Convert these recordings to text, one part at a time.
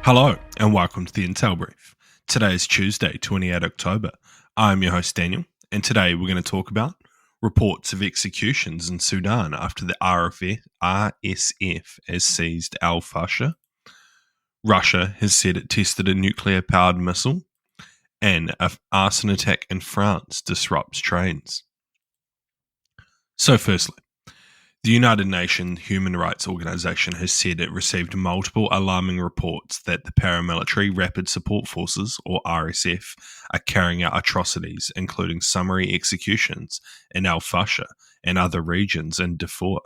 Hello and welcome to the Intel Brief. Today is Tuesday, 28 October. I'm your host Daniel, and today we're going to talk about reports of executions in Sudan after the RSF has seized el-Fasher. Russia has said it tested a nuclear-powered missile, and an arson attack in France disrupts trains. So firstly, the United Nations Human Rights Organization has said it received multiple alarming reports that the Paramilitary Rapid Support Forces, or RSF, are carrying out atrocities, including summary executions in el-Fasher and other regions in Darfur.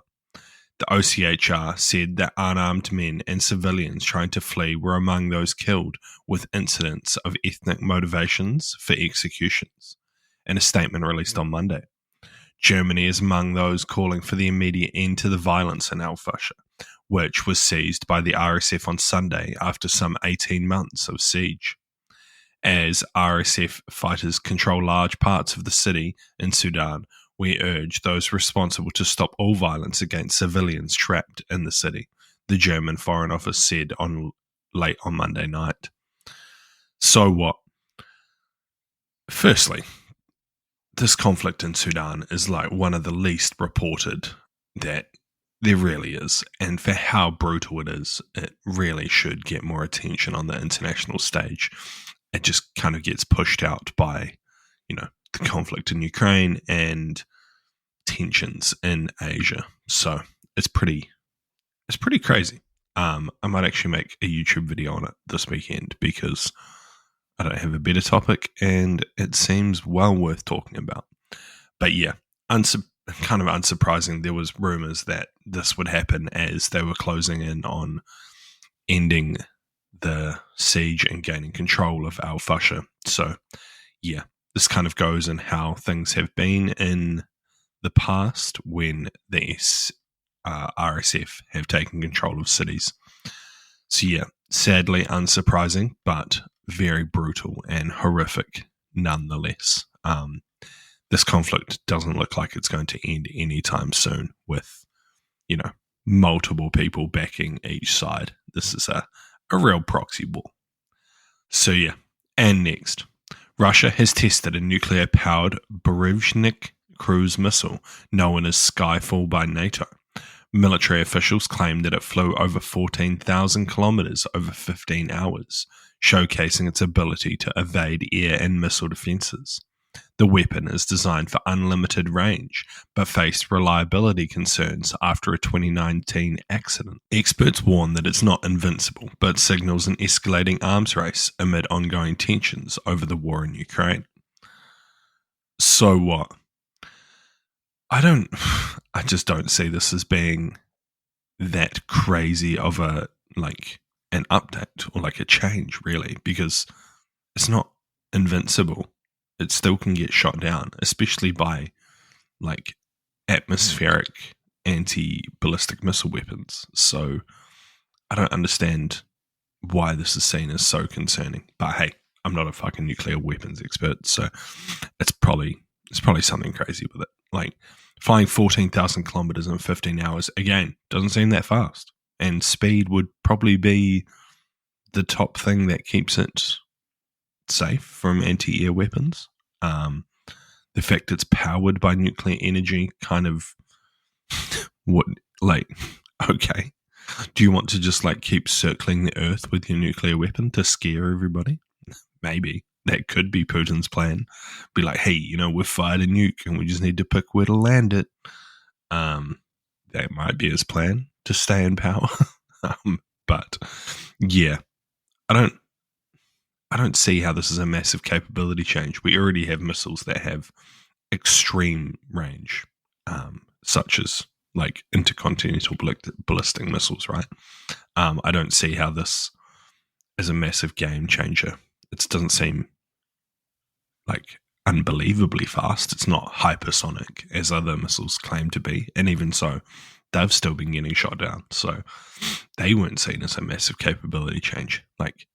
The OCHR said that unarmed men and civilians trying to flee were among those killed, with incidents of ethnic motivations for executions. In a statement released on Monday, Germany is among those calling for the immediate end to the violence in el-Fasher, which was seized by the RSF on Sunday after some 18 months of siege. As RSF fighters control large parts of the city in Sudan, we urge those responsible to stop all violence against civilians trapped in the city, the German Foreign Office said late on Monday night. So what? Firstly, this conflict in Sudan is like one of the least reported that there really is. And for how brutal it is, it really should get more attention on the international stage. It just kind of gets pushed out by, the conflict in Ukraine and tensions in Asia. So it's pretty crazy. I might actually make a YouTube video on it this weekend because I don't have a better topic, and it seems well worth talking about. But yeah, kind of unsurprising, there was rumors that this would happen as they were closing in on ending the siege and gaining control of el-Fasher. So yeah, this kind of goes in how things have been in the past when the RSF have taken control of cities. So yeah, sadly unsurprising, but very brutal and horrific nonetheless. This conflict doesn't look like it's going to end anytime soon with, multiple people backing each side. This is a real proxy war. So yeah, and next, Russia has tested a nuclear-powered Berezhnik cruise missile known as Skyfall by NATO. Military officials claim that it flew over 14,000 kilometers over 15 hours, showcasing its ability to evade air and missile defenses. The weapon is designed for unlimited range, but faced reliability concerns after a 2019 accident. Experts warn that it's not invincible, but signals an escalating arms race amid ongoing tensions over the war in Ukraine. So what? I just don't see this as being that crazy of an update or like a change, really, because it's not invincible. It still can get shot down, especially by like atmospheric anti-ballistic missile weapons. So I don't understand why this is seen as so concerning. But hey, I'm not a fucking nuclear weapons expert, so it's probably something crazy with it. Like flying 14,000 kilometers in 15 hours, again, doesn't seem that fast. And speed would probably be the top thing that keeps it safe from anti-air weapons. The fact it's powered by nuclear energy kind of okay. Do you want to just keep circling the earth with your nuclear weapon to scare everybody? Maybe. That could be Putin's plan. Be like, hey, we've fired a nuke and we just need to pick where to land it. That might be his plan to stay in power. But yeah, I don't see how this is a massive capability change. We already have missiles that have extreme range, such as intercontinental ballistic missiles, right? I don't see how this is a massive game changer. It doesn't seem unbelievably fast. It's not hypersonic as other missiles claim to be. And even so, they've still been getting shot down. So they weren't seen as a massive capability change.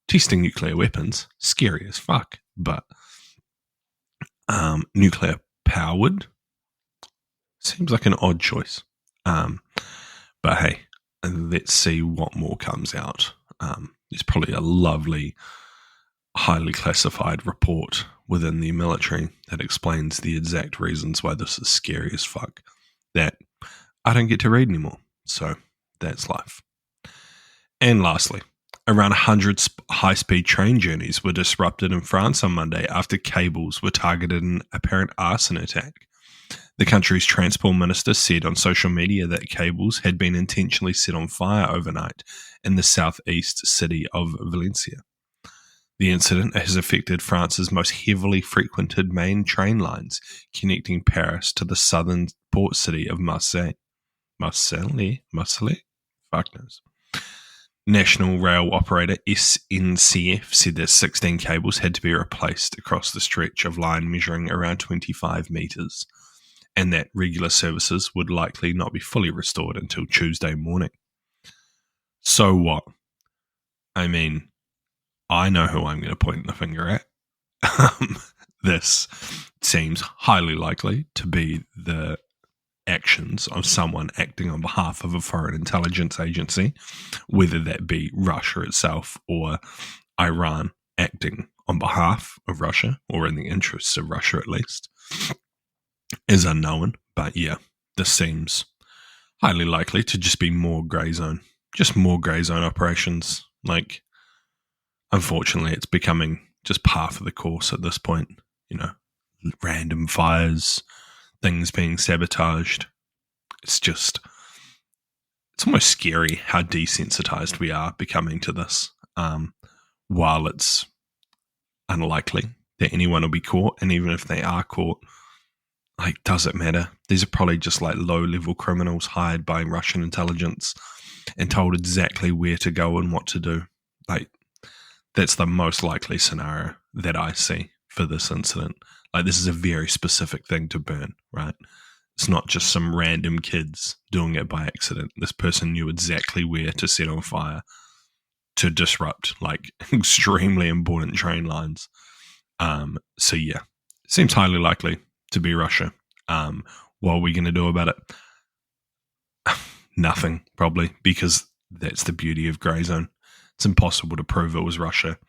Testing nuclear weapons, scary as fuck. But nuclear powered seems like an odd choice. But hey, let's see what more comes out. There's probably a lovely, highly classified report within the military that explains the exact reasons why this is scary as fuck that I don't get to read anymore. So that's life. And lastly, around 100 high-speed train journeys were disrupted in France on Monday after cables were targeted in an apparent arson attack. The country's transport minister said on social media that cables had been intentionally set on fire overnight in the southeast city of Valencia. The incident has affected France's most heavily frequented main train lines, connecting Paris to the southern port city of Marseille. Marseille? Fuck knows. National rail operator SNCF said that 16 cables had to be replaced across the stretch of line measuring around 25 metres, and that regular services would likely not be fully restored until Tuesday morning. So what? I mean, I know who I'm going to point the finger at. This seems highly likely to be the actions of someone acting on behalf of a foreign intelligence agency, whether that be Russia itself or Iran acting on behalf of Russia, or in the interests of Russia at least, is unknown. But yeah, this seems highly likely to just be more grey zone. Just more grey zone operations. Like, unfortunately, it's becoming just par for the course at this point. You know, random fires, things being sabotaged. It's almost scary how desensitized we are becoming to this. While it's unlikely that anyone will be caught, and even if they are caught, like, does it matter? These are probably just like low-level criminals hired by Russian intelligence and told exactly where to go and what to do. Like, that's the most likely scenario that I see for this incident. Like, this is a very specific thing to burn, right? It's not just some random kids doing it by accident. This person knew exactly where to set on fire to disrupt, like, extremely important train lines. So yeah, seems highly likely to be Russia. What are we going to do about it? Nothing, probably, because that's the beauty of grey zone. It's impossible to prove it was Russia.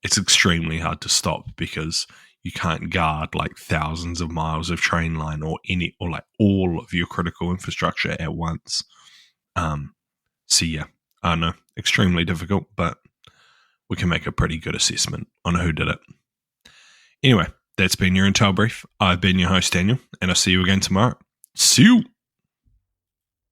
It's extremely hard to stop because you can't guard like thousands of miles of train line or like all of your critical infrastructure at once. So yeah, I don't know, extremely difficult, but we can make a pretty good assessment on who did it. Anyway, that's been your Intel Brief. I've been your host, Daniel, and I'll see you again tomorrow. See you!